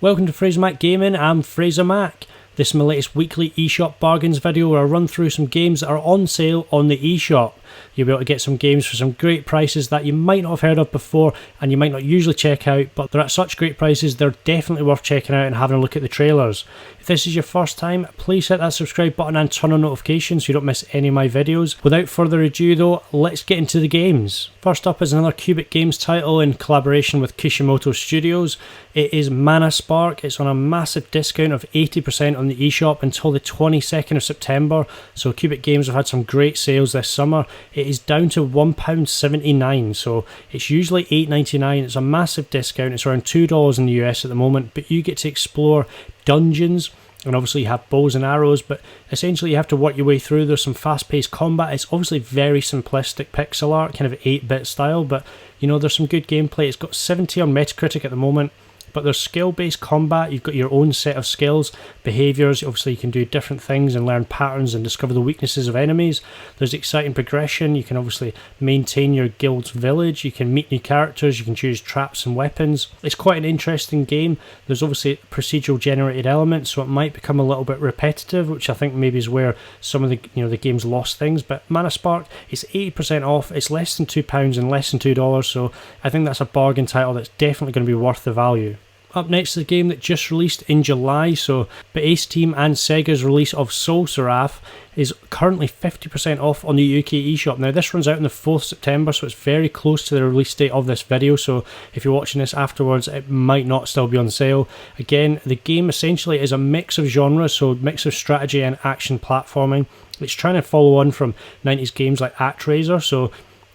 Welcome to Fraser Mac Gaming, I'm Fraser Mac. This is my latest weekly eShop bargains video where I run through some games that are on sale on the eShop. You'll be able to get some games for some great prices that you might not have heard of before and you might not usually check out, but they're at such great prices they're definitely worth checking out and having a look at the trailers. If this is your first time, please hit that subscribe button and turn on notifications so you don't miss any of my videos. Without further ado though, let's get into the games. First up is another Cubic Games title in collaboration with Kishimoto Studios. It is Manor Spark. It's on a massive discount of 80% on the eShop until the 22nd of September, so Cubic Games have had some great sales this summer. It is down to £1.79, so it's usually £8.99. It's a massive discount. It's around $2 in the US at the moment, but you get to explore dungeons, and obviously you have bows and arrows, but essentially you have to work your way through. There's some fast-paced combat. It's obviously very simplistic pixel art, kind of 8-bit style, but you know, there's some good gameplay. It's got 70 on Metacritic at the moment. But there's skill-based combat. You've got your own set of skills, behaviours. Obviously you can do different things and learn patterns and discover the weaknesses of enemies. There's exciting progression. You can obviously maintain your guild's village. You can meet new characters. You can choose traps and weapons. It's quite an interesting game. There's obviously procedural generated elements, so it might become a little bit repetitive, which I think maybe is where some of the game's lost things. But Manor Spark is 80% off. It's less than £2 and less than $2, so I think that's a bargain title that's definitely going to be worth the value. Up next is a game that just released in July, so Ace Team and Sega's release of Salsa Wrath is currently 50% off on the UK eShop. Now this runs out on the 4th September, so it's very close to the release date of this video, so if you're watching this afterwards it might not still be on sale. Again, the game essentially is a mix of genres, so mix of strategy and action platforming. It's trying to follow on from 90s games like ActRaiser, so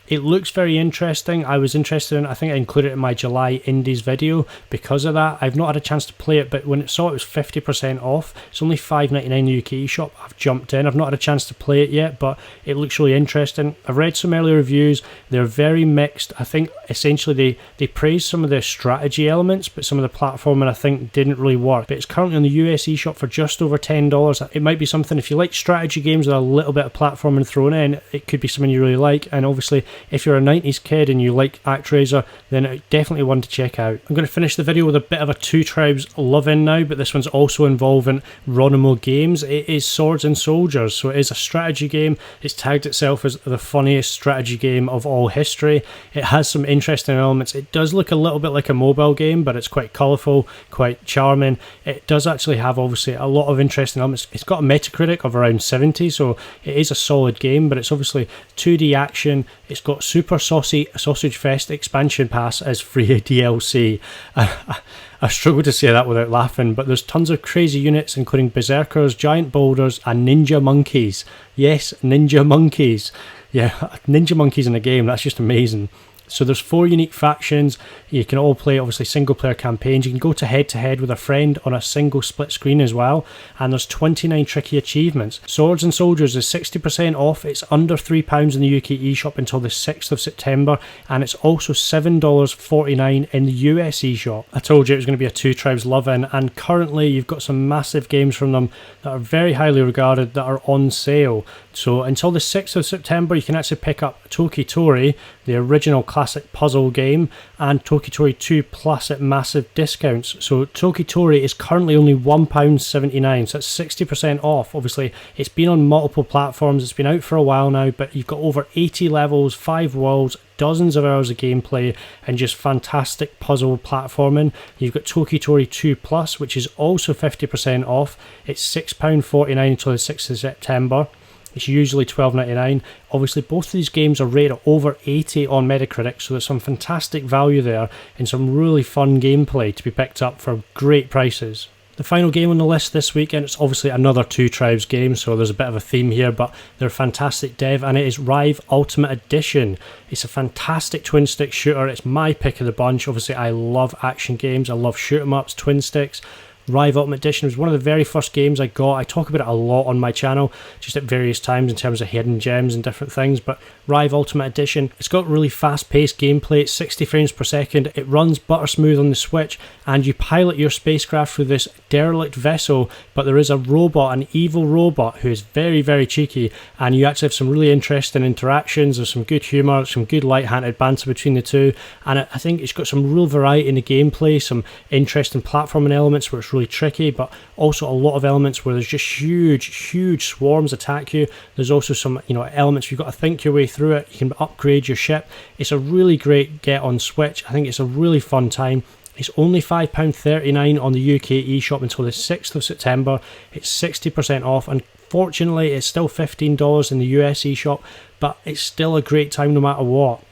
it looks very interesting. I was interested in it. I think I included it in my July Indies video because of that. I've not had a chance to play it, but when it saw it was 50% off, it's only $5.99 in the UK eShop. I've jumped in. I've not had a chance to play it yet, but it looks really interesting. I've read some early reviews. They're very mixed. I think essentially they praise some of the strategy elements, but some of the platforming I think didn't really work. But it's currently on the US eShop for just over $10. It might be something, if you like strategy games with a little bit of platforming thrown in, it could be something you really like. And obviously if you're a 90s kid and you like ActRaiser, then it's definitely one to check out. I'm going to finish the video with a bit of a Two Tribes love-in now, but this one's also involving Ronimo Games. It is Swords and Soldiers, so it is a strategy game. It's tagged itself as the funniest strategy game of all history. It has some interesting elements. It does look a little bit like a mobile game, but it's quite colourful, quite charming. It does actually have obviously a lot of interesting elements. It's got a Metacritic of around 70, so it is a solid game, but it's obviously 2D action. It's got Super Saucy Sausage Fest expansion pass as free DLC. I struggle to say that without laughing, but there's tons of crazy units including berserkers, giant boulders and ninja monkeys. Yes, ninja monkeys. Yeah, ninja monkeys in a game, that's just amazing. So there's 4 unique factions. You can all play obviously single player campaigns. You can go to head with a friend on a single split screen as well, and there's 29 tricky achievements. Swords and Soldiers is 60% off. It's under £3 in the UK eShop until the 6th of September, and it's also $7.49 in the US eShop. I told you it was going to be a Two Tribes love-in, and currently you've got some massive games from them that are very highly regarded that are on sale. So until the 6th of September you can actually pick up Toki Tori, the original classic puzzle game, and Toki Tori 2 Plus at massive discounts. So Toki Tori is currently only £1.79, so that's 60% off. Obviously it's been on multiple platforms, it's been out for a while now, but you've got over 80 levels, 5 worlds, dozens of hours of gameplay and just fantastic puzzle platforming. You've got Toki Tori 2 Plus, which is also 50% off. It's £6.49 until the 6th of September. It's usually $12.99. Obviously both of these games are rated over 80 on Metacritic, so there's some fantastic value there and some really fun gameplay to be picked up for great prices. The final game on the list this week, and it's obviously another Two Tribes game, so there's a bit of a theme here, but they're a fantastic dev, and it is Rive Ultimate Edition. It's a fantastic twin stick shooter. It's my pick of the bunch. Obviously I love action games, I love shoot 'em ups, twin sticks. Rive Ultimate Edition was one of the very first games I got. I talk about it a lot on my channel, just at various times in terms of hidden gems and different things, but Rive Ultimate Edition, it's got really fast-paced gameplay. It's 60 frames per second, it runs butter smooth on the Switch, and you pilot your spacecraft through this derelict vessel, but there is a robot, an evil robot, who is very, very cheeky, and you actually have some really interesting interactions. There's some good humour, some good light-handed banter between the two, and I think it's got some real variety in the gameplay, some interesting platforming elements where it's really tricky, but also a lot of elements where there's just huge swarms attack you. There's also some, elements you've got to think your way through it. You can upgrade your ship. It's a really great get on Switch. I think it's a really fun time. It's only £5.39 on the UK eShop until the 6th of September. It's 60% off, and fortunately it's still $15 in the US eShop, but it's still a great time no matter what.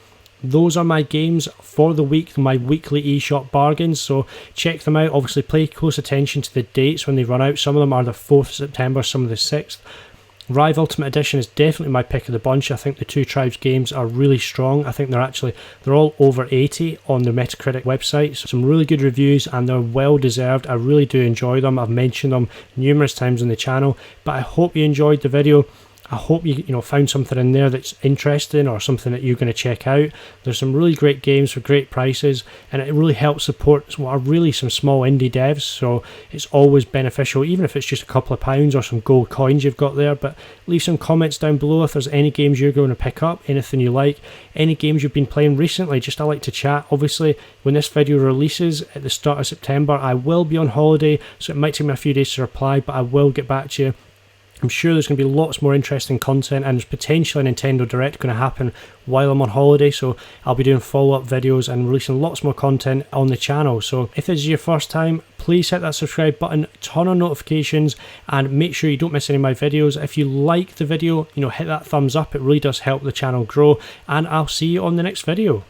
Those are my games for the week, my weekly eShop bargains, so check them out. Obviously pay close attention to the dates when they run out. Some of them are the 4th of September, some of the 6th. Rive Ultimate Edition is definitely my pick of the bunch. I think the Two Tribes games are really strong. I think they're all over 80 on the Metacritic website. So some really good reviews, and they're well deserved. I really do enjoy them. I've mentioned them numerous times on the channel, but I hope you enjoyed the video. I hope you found something in there that's interesting or something that you're going to check out. There's some really great games for great prices, and it really helps support what are really some small indie devs, so it's always beneficial, even if it's just a couple of pounds or some gold coins you've got there. But leave some comments down below if there's any games you're going to pick up, anything you like, any games you've been playing recently. I like to chat. Obviously, when this video releases at the start of September, I will be on holiday, so it might take me a few days to reply, but I will get back to you. I'm sure there's going to be lots more interesting content, and there's potentially a Nintendo Direct going to happen while I'm on holiday, so I'll be doing follow-up videos and releasing lots more content on the channel. So if this is your first time, please hit that subscribe button, turn on notifications, and make sure you don't miss any of my videos. If you like the video, hit that thumbs up. It really does help the channel grow, and I'll see you on the next video.